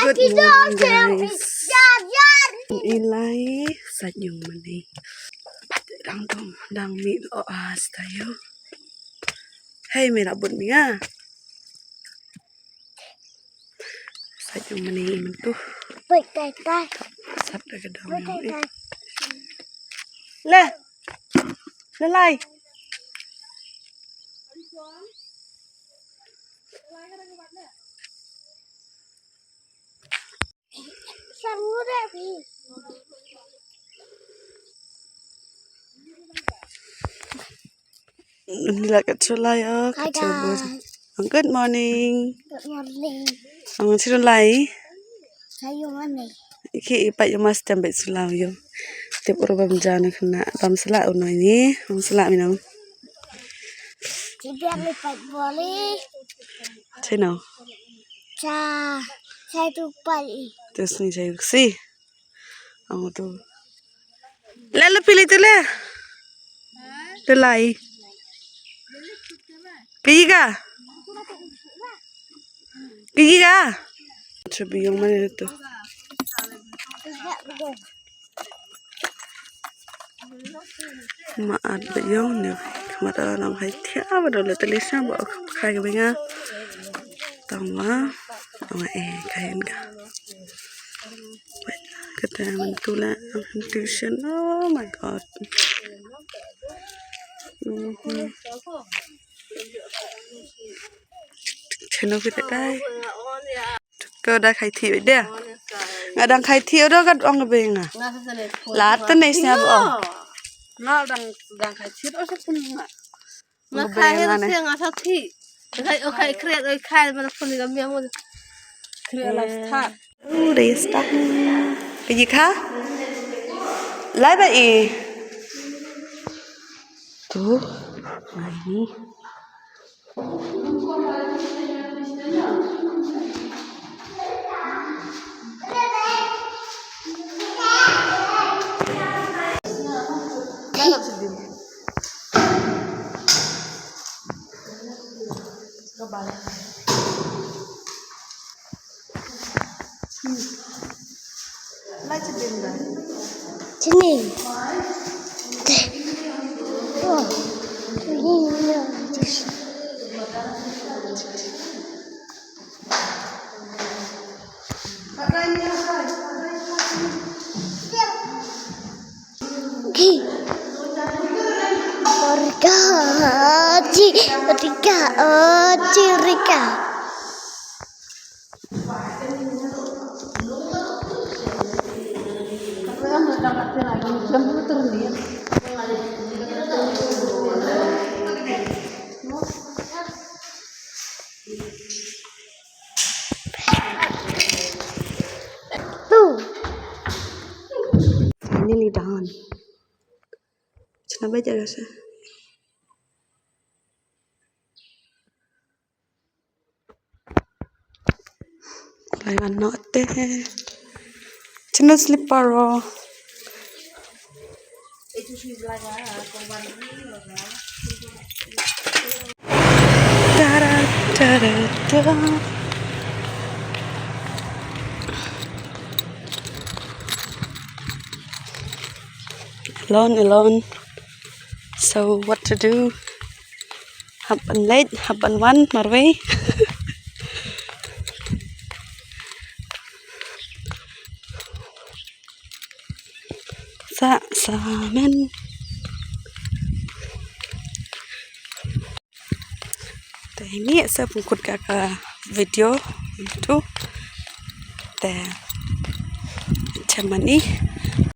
Good morning, guys. Ilay sa inyong mani. Dang meet o ahas tayo. Hey, may nabot mi nga. Sa inyong mani iman to. Sap na gadaw yung Le! Lalay! Nila katsulay o. Good morning. Good morning. Ang sinulay. Sayo mani. Iki ipat yung mas jambet sulaw yung. Tip uro bamjana kena. Bamsala uno ini. Bamsala minam. Tidak lipat boleh. Sino? Saya tupai. Terus ni saya si. Ang tu. Lalo pilih tu lah. Tulay. Pergi ka? Pergi ka? Sabi yung mana itu. Maat ba yung ni kamera lang kay tiya ba dole tulisnya ba kay binga. Tama. Mga kain ka. Kata mantula ang tuition. Oh my god. Channel kita dai. Ko da khai thi dia. Nga dang khai thi do gat ong be nga. Lat ne snya bo. Nga dang khai thi do sa pun nga. Nga khai he nga sa thi. Khai o khai kreat o khai man pun ga mi mo. Kreat la start. Đi start. Cái gì khác? Lấy bà ý. Tuh. Ini. Lai sedih dah. Sini. Oh. Ini. Rika. Tuh. Ini lidahan. Kenapa jaga sih? Laiwan note. Cina slipper oh. Itu sih lagi korban ini loh. Tada tada tada. Alone. So what to do? Happen late, happen one, marway. Sa men. Ini saya pungkut kakak video itu. Te, macam ni.